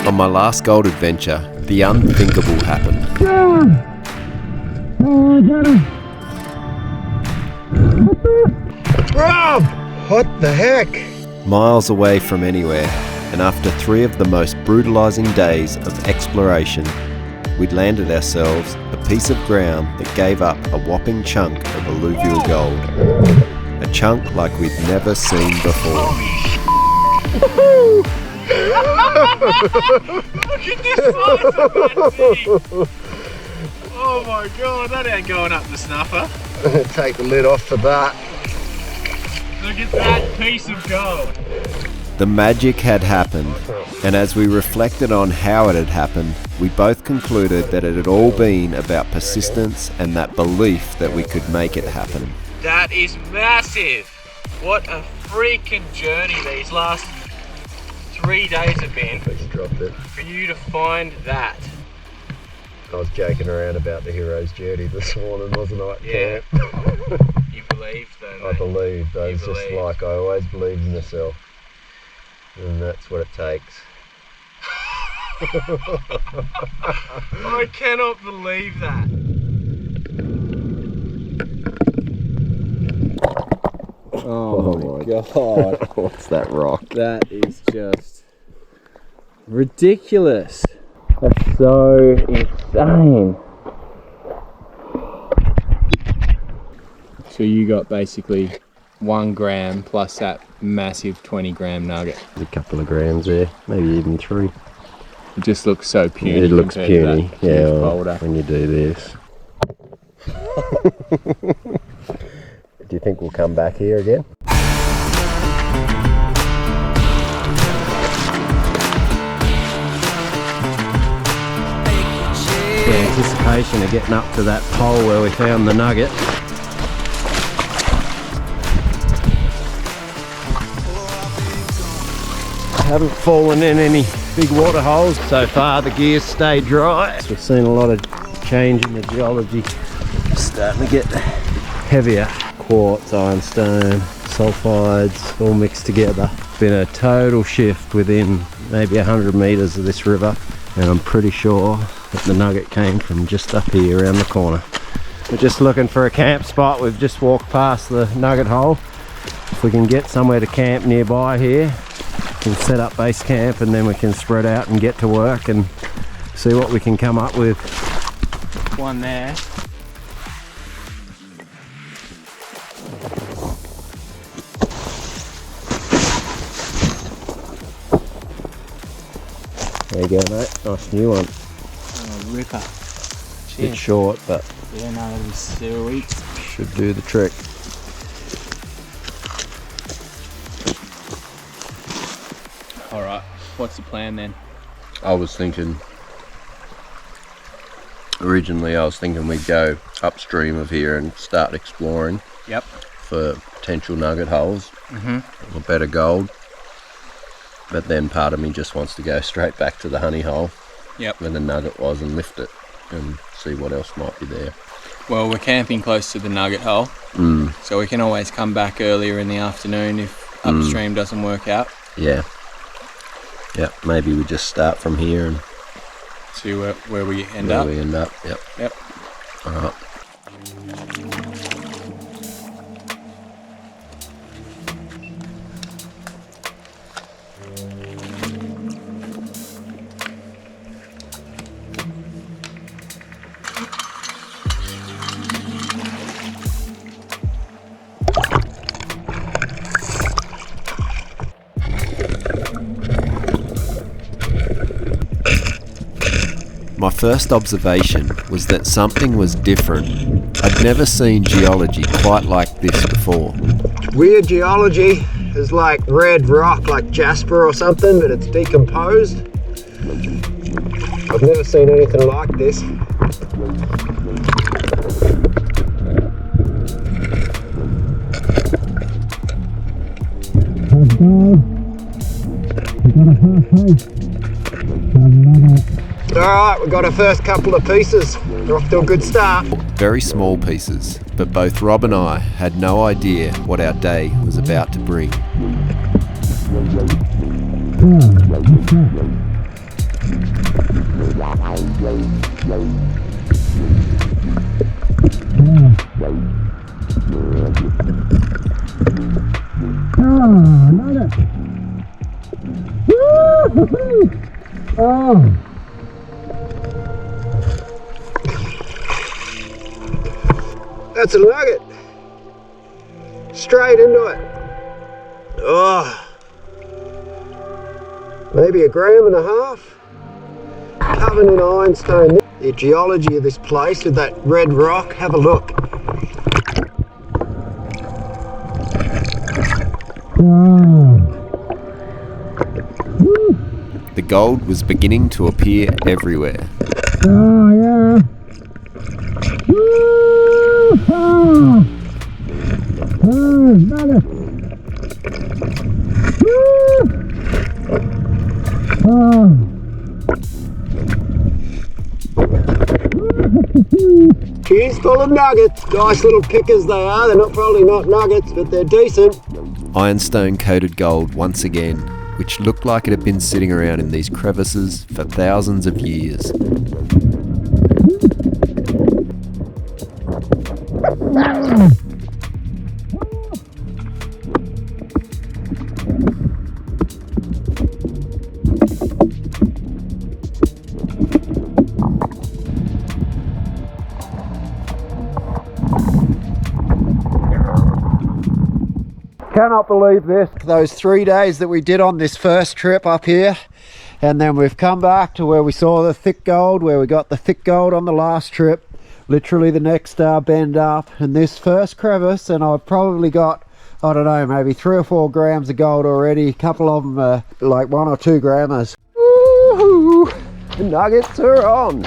On my last gold adventure, the unthinkable happened. Oh, I got him! Rob! What the heck? Miles away from anywhere, and after 3 of the most brutalising days of exploration, we'd landed ourselves a piece of ground that gave up a whopping chunk of alluvial gold. A chunk like we'd never seen before. Look at this size of that thing! Oh my god, that ain't going up the snuffer. Take the lid off for that. Look at that piece of gold. The magic had happened, and as we reflected on how it had happened, we both concluded that it had all been about persistence and that belief that we could make it happen. That is massive. What a freaking journey these last 3 days have been. Just dropped it. For you to find that. I was joking around about the hero's journey this morning, wasn't I? Yeah. Camp? You believed though, mate. I believed. I was just believed. like, I always believed in myself. And that's what it takes. I cannot believe that. Oh my god. What's that rock? That is just ridiculous. That's so insane. So you got basically 1 gram plus that massive 20-gram nugget. There's a couple of grams there, maybe even 3. It just looks so puny. It looks compared to puny, that yeah, huge well, boulder. when you do this. Do you think we'll come back here again? The anticipation of getting up to that pole where we found the nugget. Haven't fallen in any big water holes so far. The gears stay dry. We've seen a lot of change in the geology. Starting to get heavier. Quartz, ironstone, sulfides, all mixed together. Been a total shift within maybe 100 meters of this river, and I'm pretty sure that the nugget came from just up here around the corner. We're just looking for a camp spot. We've just walked past the nugget hole. If we can get somewhere to camp nearby here, we'll set up base camp, and then we can spread out and get to work and see what we can come up with. One there. There you go, mate. Nice new one. Oh, ripper. Bit short, but Yeah, no, it was sweet. should do the trick. Alright, what's the plan then? Originally I was thinking we'd go upstream of here and start exploring. Yep. For potential nugget holes or better gold. But then part of me just wants to go straight back to the honey hole where the nugget was and lift it and see what else might be there. Well, we're camping close to the nugget hole, so we can always come back earlier in the afternoon if upstream doesn't work out. Yeah. Yeah, maybe we just start from here and See where we end where up. we end up. Yep. Yep. All right. My first observation was that something was different. I'd never seen geology quite like this before. Weird geology is like red rock, like jasper or something, but it's decomposed. I've never seen anything like this. Alright, we've got our first couple of pieces. We're off to a good start. Very small pieces, but both Rob and I had no idea what our day was about to bring. Oh. That's a nugget. Straight into it. Oh. Maybe 1.5 grams. Covered in ironstone. The geology of this place with that red rock, have a look. The gold was beginning to appear everywhere. Oh yeah. Oh, nugget. She's full of nuggets. Nice little pickers they are. They're probably not nuggets, but they're decent. Ironstone coated gold once again, which looked like it had been sitting around in these crevices for thousands of years. Cannot believe this. Those 3 days that we did on this first trip up here, and then we've come back to where we saw the thick gold, where we got the thick gold on the last trip, literally the next bend up, and this first crevice, and I've probably got, I don't know, maybe 3 or 4 grams of gold already. A couple of them are like 1 or 2 grammers. Woo-hoo! The nuggets are on.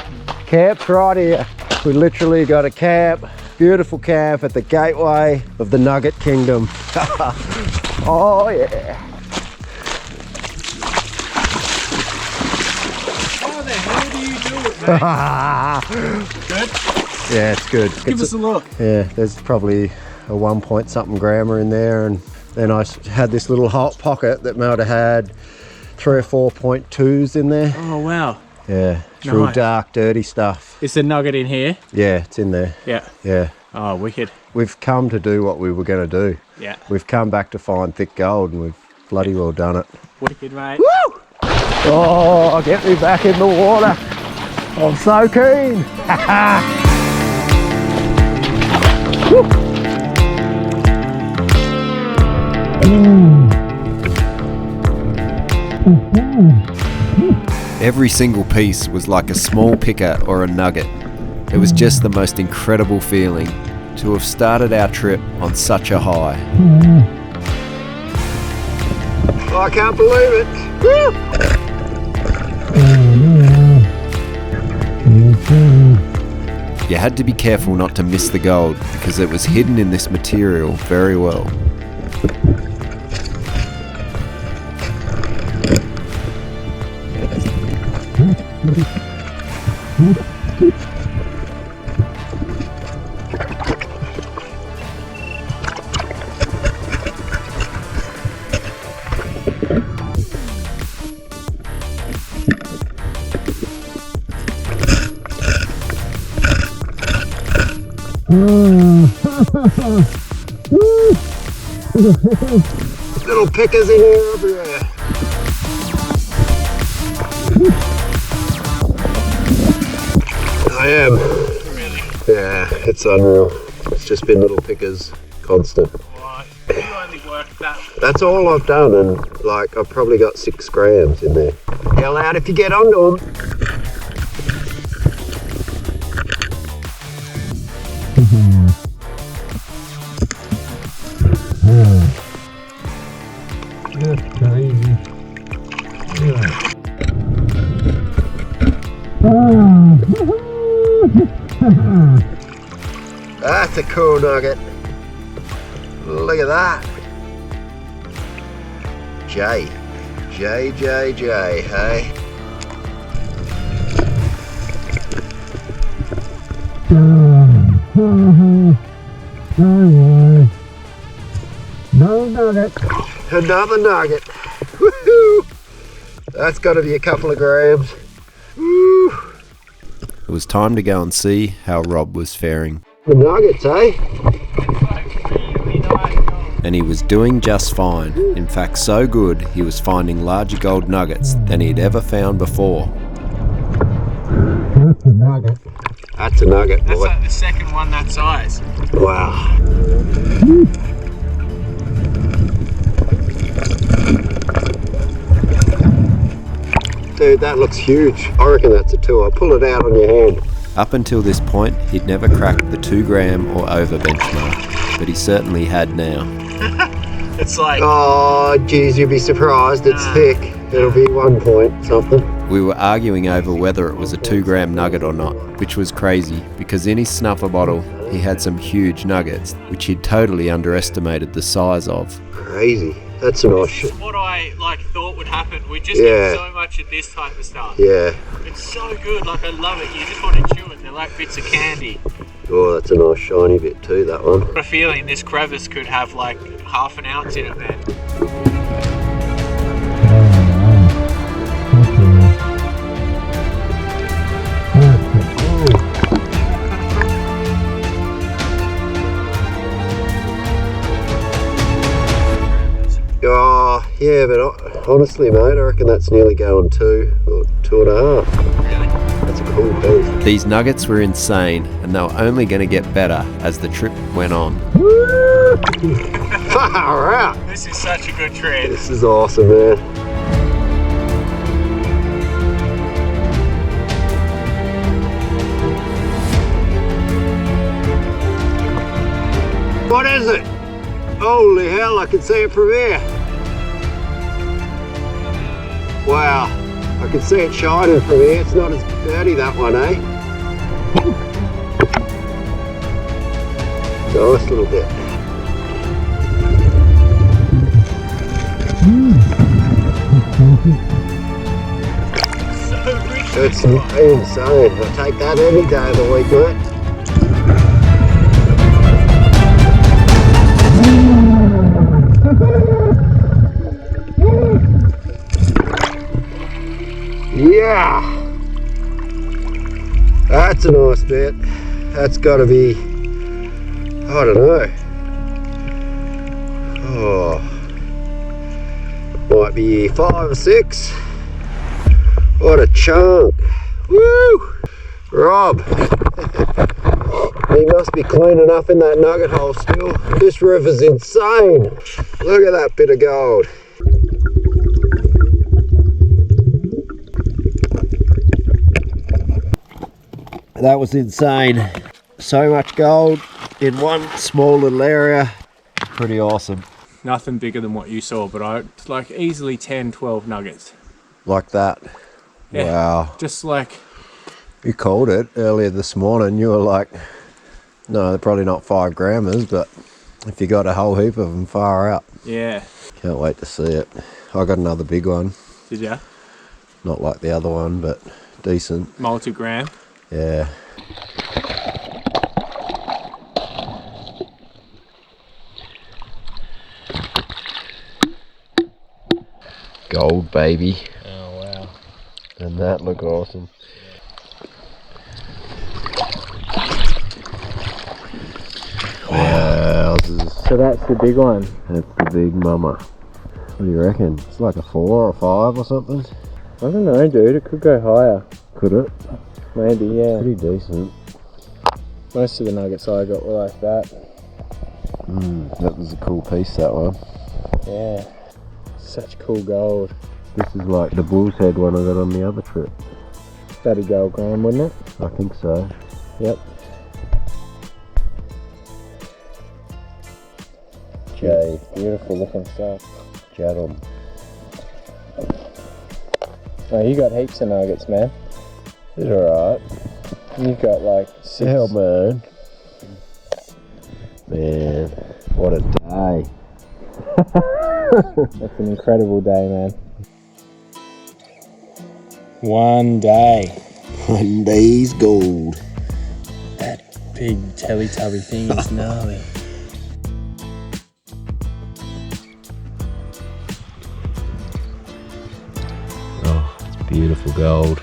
Camp's right here. We literally got a camp. Beautiful camp at the gateway of the Nugget Kingdom. Oh yeah. How the hell do you do it, mate? Good? Yeah, it's good. Give us a look. Yeah, there's probably a 1 point something grammer in there, and then I had this little hot pocket that might have had 3 or 4.2s in there. Oh wow. Yeah, it's real Nice. dark, dirty stuff. Is the nugget in here? Yeah, it's in there. Yeah. Yeah. Oh, wicked. We've come to do what we were going to do. Yeah. We've come back to find thick gold, and we've bloody well done it. Wicked, mate. Woo! Oh, get me back in the water. I'm so keen. Every single piece was like a small picker or a nugget. It was just the most incredible feeling to have started our trip on such a high. I can't believe it. You had to be careful not to miss the gold because it was hidden in this material very well. Little pickers in here everywhere. I am. Really? Yeah, it's unreal. It's just been little pickers, constant. Right. You only worked that. That's all I've done, and like I've probably got 6 grams in there. Yell out if you get onto them. That's crazy. That's a cool nugget. Look at that. J, hey? No nugget. Another nugget. Woohoo! That's got to be a couple of grams. Woo! It was time to go and see how Rob was faring. The nuggets, eh? And he was doing just fine. In fact, so good, he was finding larger gold nuggets than he'd ever found before. That's a nugget. That's a nugget, boy. That's like the second one that size. Wow. Dude, that looks huge. I reckon that's a 2. I'll pull it out on your hand. Up until this point, he'd never cracked the 2 gram or over benchmark, but he certainly had now. It's like... Oh, geez, you'd be surprised. It's thick. It'll be 1 point something. We were arguing over whether it was a 2 gram nugget or not, which was crazy, because in his snuffer bottle, he had some huge nuggets, which he'd totally underestimated the size of. Crazy. That's a nice shit. What I thought would happen. We just get so much of this type of stuff. Yeah. It's so good. Like, I love it. You just want to chew it. They're like bits of candy. Oh, that's a nice shiny bit too, that one. I've got a feeling this crevice could have like half an ounce in it, man. Oh, yeah, but honestly, mate, I reckon that's nearly going 2 or 2.5. Really? That's a cool piece. These nuggets were insane, and they were only going to get better as the trip went on. Far out. This is such a good trend. This is awesome, man. What is it? Holy hell, I can see it from here. Wow, I can see it shining from here. It's not as dirty, that one, eh? Nice little bit. So rich. It's insane. I'll take that any day of the week, mate. Yeah, that's a nice bit. That's got to be, I don't know. Oh, might be 5 or 6. What a chunk! Woo, Rob. He must be clean enough in that nugget hole still. This river's insane. Look at that bit of gold. That was insane. So much gold in one small little area. Pretty awesome. Nothing bigger than what you saw, but it's like easily 10, 12 nuggets. Like that. Yeah, wow. Just like... You called it earlier this morning. You were like, no, they're probably not 5 grammers, but if you got a whole heap of them, far out. Yeah. Can't wait to see it. I got another big one. Did ya? Not like the other one, but decent. Multi-gram. Yeah. Gold, baby. Oh, wow. And that look awesome. Wow. So that's the big one. That's the big mama. What do you reckon? It's like a 4 or 5 or something? I don't know, dude. It could go higher. Could it? Maybe, yeah. Pretty decent. Most of the nuggets I got were like that. That was a cool piece, that one. Yeah. Such cool gold. This is like the bull's head one I got on the other trip. That'd go a gram, wouldn't it? I think so. Yep. Jay. Beautiful looking stuff. Jadum. Oh, you got heaps of nuggets, man. It's alright. You've got like 6. Hell, man. Man, what a day. That's an incredible day, man. One day. One day's gold. That big Teletubby thing is gnarly. Oh, it's beautiful gold.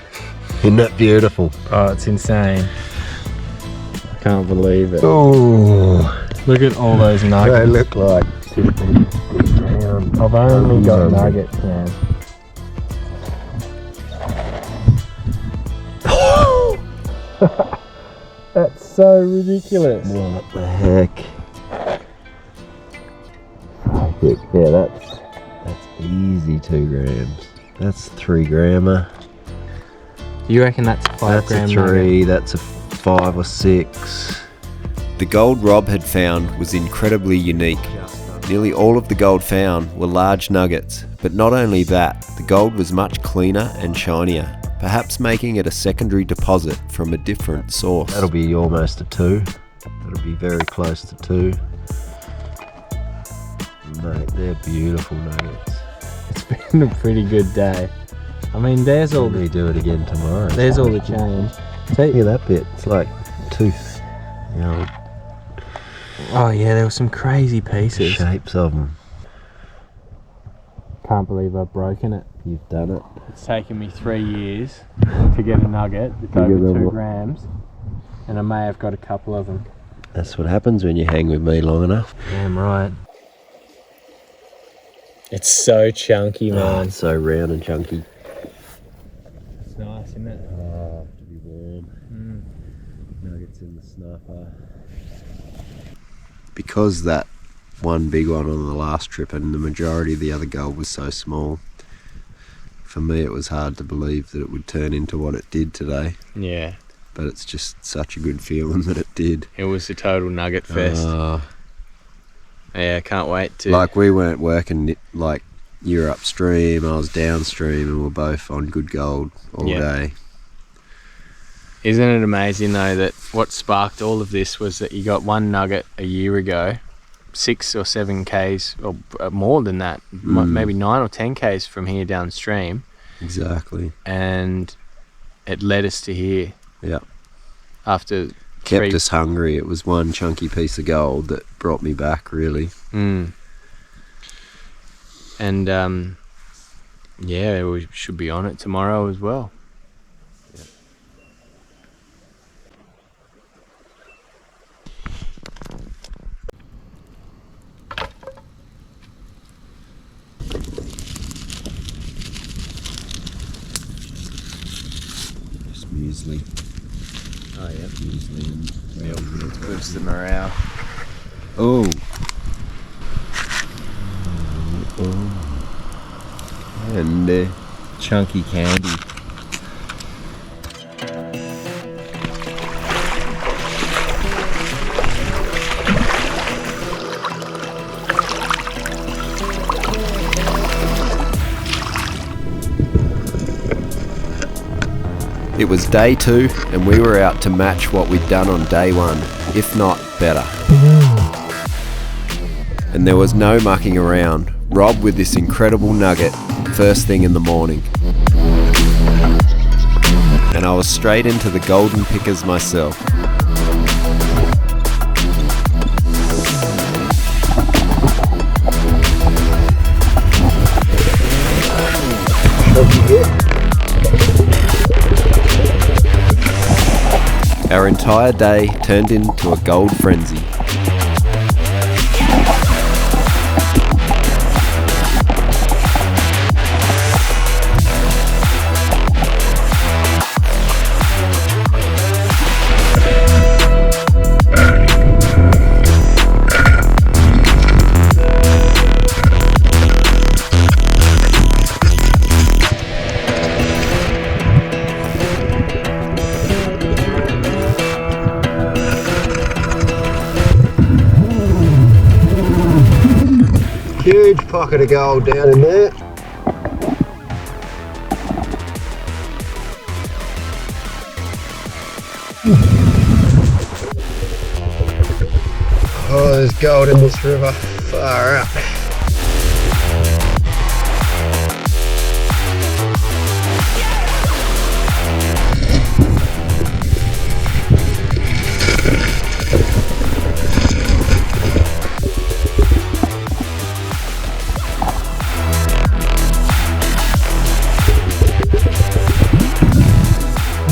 Isn't that beautiful? Oh, it's insane. I can't believe it. Oh, Look at all those they nuggets. look like 50 grams. I've only got nuggets, man. That's so ridiculous. What the heck? Yeah, that's easy 2 grams. That's 3 grammer. You reckon that's a 5 That's gram a 3, that's a 5 or 6. The gold Rob had found was incredibly unique. Nearly all of the gold found were large nuggets, but not only that, the gold was much cleaner and shinier, perhaps making it a secondary deposit from a different source. That'll be almost a 2. That'll be very close to 2. Mate, they're beautiful nuggets. It's been a pretty good day. I mean, there's all We the do it again tomorrow. there's all the change. Look at that bit. It's like tooth. You know, Oh yeah, there were some crazy pieces. shapes of them. Can't believe I've broken it. You've done it. It's taken me 3 years to get a nugget. It's You over get 2 them- grams, and I may have got a couple of them. That's what happens when you hang with me long enough. Damn right. It's so chunky, Oh, man. it's so round and chunky. It's nice, isn't it? Oh, to be warm. Nuggets in the snapper. Because that one big one on the last trip and the majority of the other gold was so small, for me it was hard to believe that it would turn into what it did today. Yeah, But it's just such a good feeling that it did. it was a total nugget fest. Yeah, can't wait to. Like we weren't working, like you're upstream, I was downstream, and we're both on good gold all Yeah. day. Isn't it amazing though that what sparked all of this was that you got one nugget a year ago, 6 or 7 Ks or more than that, maybe 9 or 10 Ks from here downstream, Exactly. and it led us to here. Yeah. After Kept 3 us hungry. It was one chunky piece of gold that brought me back, really. And yeah, we should be on it tomorrow as well. Just muesli. Oh yeah, Muesli and milk boosts the morale. Oh. And chunky candy. It was day 2 and we were out to match what we'd done on day 1, if not better. And there was no mucking around. Rob with this incredible nugget first thing in the morning. And I was straight into the golden pickers myself. Our entire day turned into a gold frenzy. Huge pocket of gold down in there. Oh, there's gold in this river. Far out.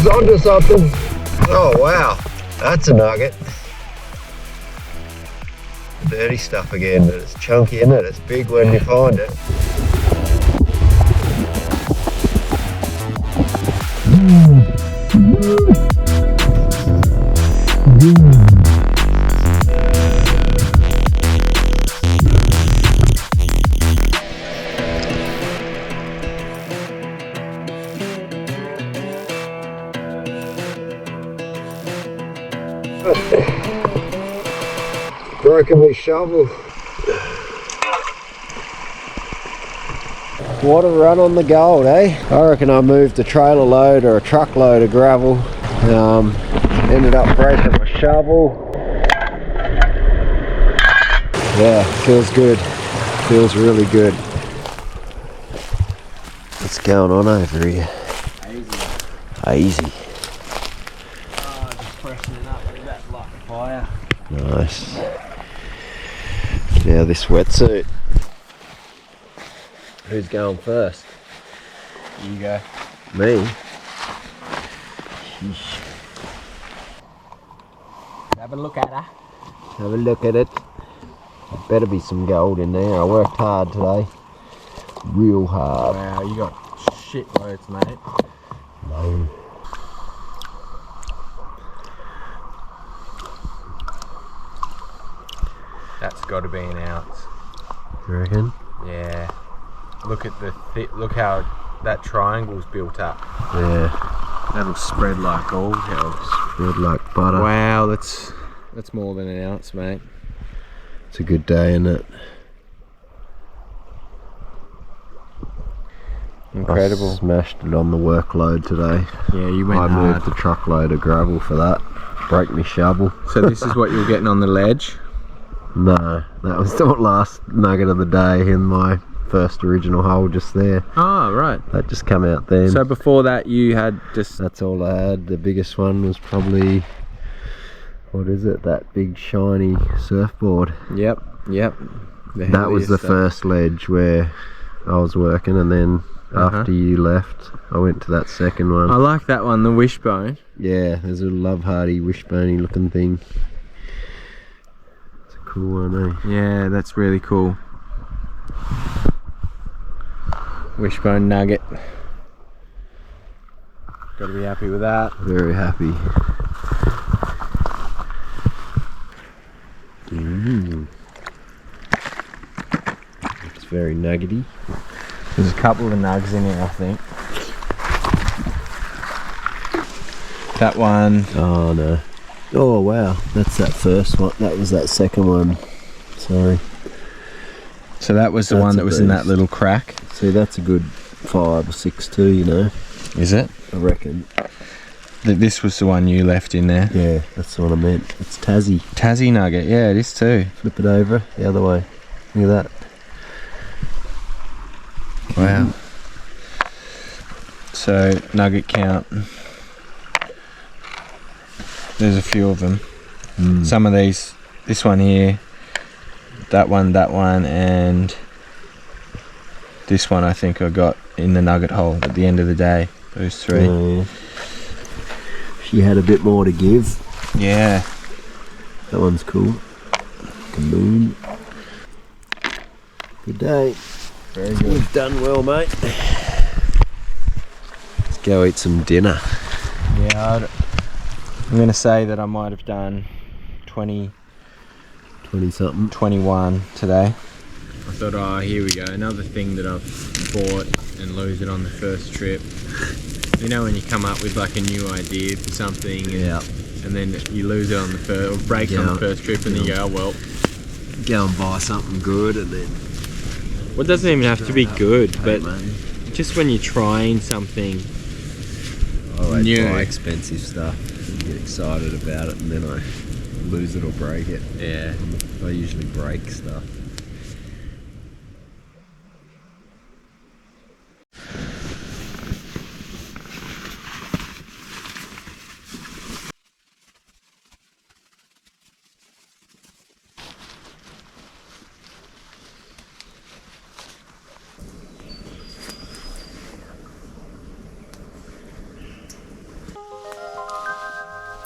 He's onto something. Oh wow, that's a nugget. Dirty stuff again, but it's chunky, isn't it? It's big when you find it. Broken my shovel. What a run on the gold, eh? I reckon I moved a trailer load or a truckload of gravel. Ended up breaking my shovel. Yeah, feels good. Feels really good. What's going on over here? Easy. Just pressing it up with that light fire. Nice. Now this wetsuit. Who's going first? You go. Me? Have a look at her. Have a look at it. Better be some gold in there. I worked hard today. Real hard. Wow, you got shit loads, mate. No. That's got to be an ounce. You reckon? Yeah. Look at the look how that triangle's built up. Yeah. That'll spread like all hell. Spread like butter. Wow, that's more than an ounce, mate. It's a good day, isn't it? Incredible. I smashed it on the workload today. Yeah, you went I hard. moved a truckload of gravel for that. Break me shovel. So this is what you're getting on the ledge? No, that was the last nugget of the day in my first original hole just there. Oh, right. That just come out then. So before that you had just... That's all I had. The biggest one was probably, what is it, that big shiny surfboard. Yep. That was the first ledge where I was working, and then after you left I went to that second one. I like that one, the wishbone. Yeah, there's a love hardy wishboney looking thing. It's a cool one, eh? Yeah, that's really cool. Wishbone nugget. Got to be happy with that. Very happy. It's very nuggety. There's a couple of nugs in here, I think. That one. Oh no. Oh wow, that's that first one. That was that second one. Sorry. So that was the one that was in that little crack. See, that's a good 5 or 6 too, you know. Is it? I reckon. This was the one you left in there. Yeah, that's what I meant. It's Tassie. Tassie nugget, yeah, it is too. Flip it over the other way. Look at that. Wow. So nugget count. There's a few of them. Some of these, this one here, that one, and this one I think I got in the nugget hole at the end of the day. Those 3. Oh, yeah. She had a bit more to give. Yeah. That one's cool. Kaboom. Good day. Very good. We've done well, mate. Let's go eat some dinner. Yeah, I'm going to say that I might have done 20 something. 21 today. I thought, oh, here we go, another thing that I've bought and lose it on the first trip. You know when you come up with like a new idea for something and then you lose it on the first, or break on the first trip, and then you go, oh well. Go and buy something good, and then... Well, it doesn't even have to be good, but just when you're trying something I always new. buy expensive stuff and get excited about it, and then I lose it or break it. Yeah. I usually break stuff.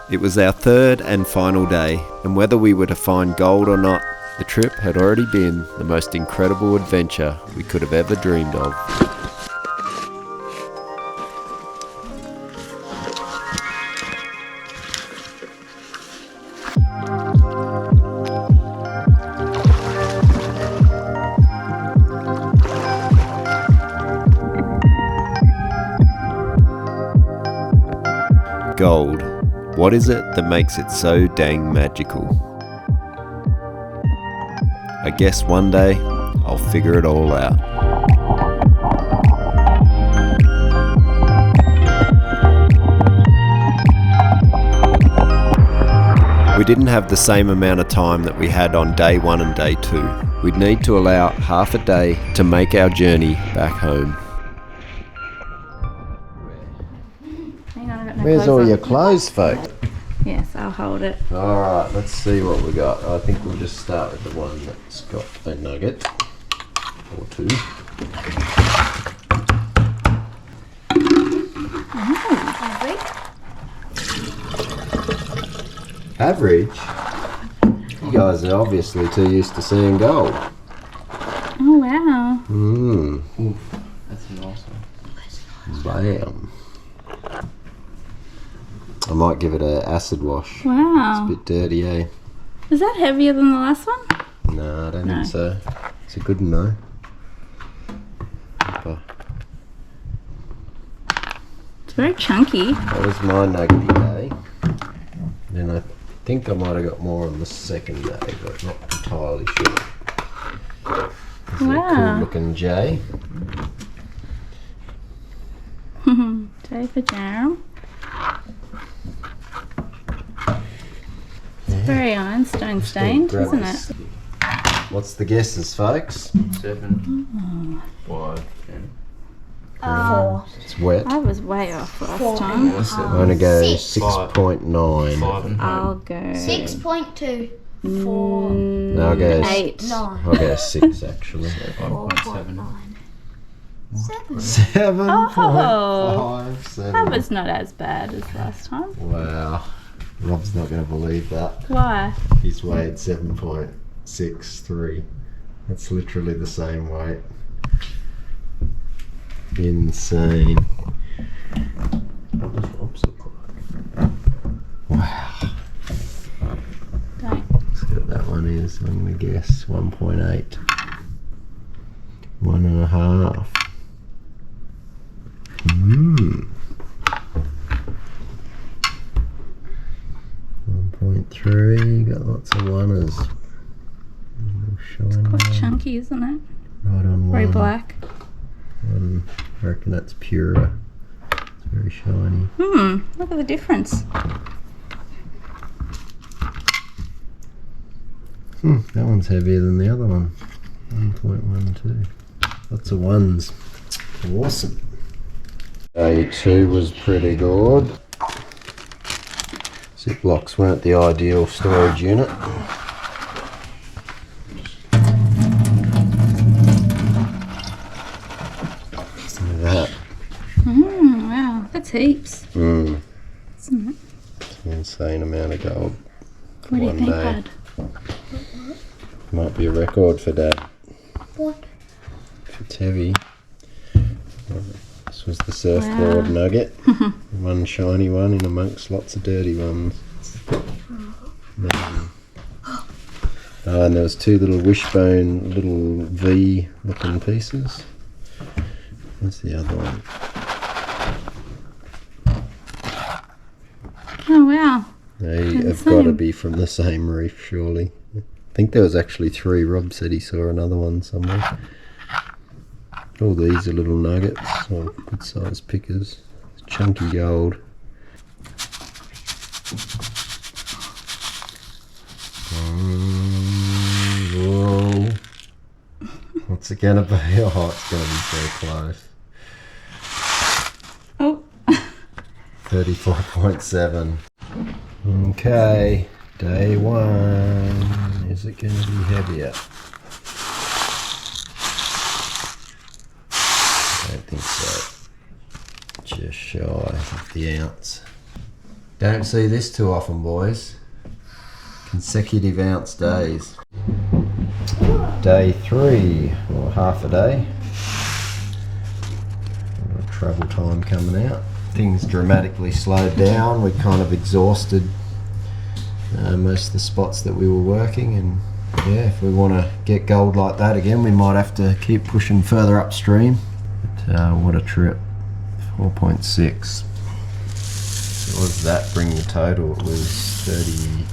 It was our third and final day, and whether we were to find gold or not, the trip had already been the most incredible adventure we could have ever dreamed of. Gold. What is it that makes it so dang magical? I guess one day I'll figure it all out. We didn't have the same amount of time that we had on day 1 and day 2. We'd need to allow half a day to make our journey back home. Hang on, I've got no Where's clothes all on. your clothes, folks? Yes, I'll hold it. Alright, let's see what we got. I think we'll just start with the one that's got a nugget. Or 2. Average? You guys are obviously too used to seeing gold. Oh wow. That's an awesome. Bam. I might give it a acid wash. Wow. It's a bit dirty, eh? Is that heavier than the last one? No, I don't No. think so. It's a good one though. It's very chunky. That was my nuggety day. Then I think I might have got more on the second day, but not entirely sure. It's a cool Wow. looking J. J for jam. It's very ironstone stained, Grab isn't this. it? What's the guesses, folks? 7, 5, 10. 4. It's wet. I was way off last time. I'm going to go 6. 6.9. 5 and I'll go 6.2. 4. No, I'll go 8. 9. I'll go 6 actually. 5.7. 7. 7.57. That was not as bad as last time. Wow. Rob's not going to believe that. Why? He's weighed 7.63. That's literally the same weight. Insane. Wow. Don't. Let's see what that one is. I'm going to guess 1.8. 1.5. 1.3. Got lots of oneers. Quite chunky, isn't it? Right on Very one. black. I reckon that's purer. It's very shiny. Look at the difference. That one's heavier than the other one. 1.12. Lots of ones. Awesome. Day 2 was pretty good. Ziplocs weren't the ideal storage unit. That. Wow, that's heaps. It's Isn't it? an insane amount of gold. What do you One think, day. Dad? Might be a record for Dad. What? If it's heavy. This was the surfboard nugget. One shiny one in amongst lots of dirty ones. And there was 2 little wishbone, little V looking pieces. What's the other one? Oh wow. They They're the have got to same. be from the same reef, surely. I think there was actually 3. Rob said he saw another one somewhere. All these are little nuggets, or good sized pickers. Chunky gold. Whoa. What's it gonna be? Oh, it's gonna be so close. Oh. 34.7. Okay, day 1. Is it gonna be heavier? I don't think so. Just shy of the ounce. Don't see this too often, boys. Consecutive ounce days. Day 3, or half a day. Travel time coming out. Things dramatically slowed down. We kind of exhausted most of the spots that we were working, and yeah, if we want to get gold like that again, we might have to keep pushing further upstream. But what a trip. 4.6. What does that bring the total? It was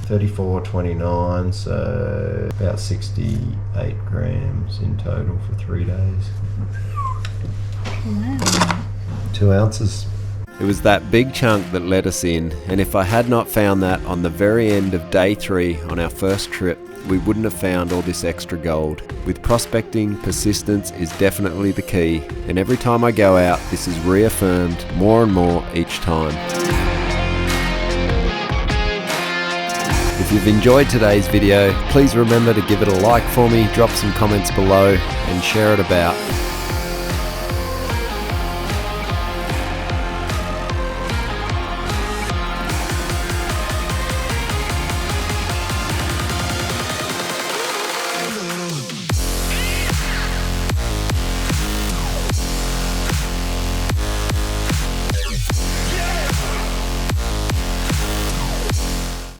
34.29, so about 68 grams in total for 3 days. Wow. 2 ounces. It was that big chunk that let us in, and if I had not found that on the very end of day 3 on our first trip, we wouldn't have found all this extra gold. With prospecting, persistence is definitely the key, and every time I go out, this is reaffirmed more and more each time. If you've enjoyed today's video, please remember to give it a like for me, drop some comments below, and share it about.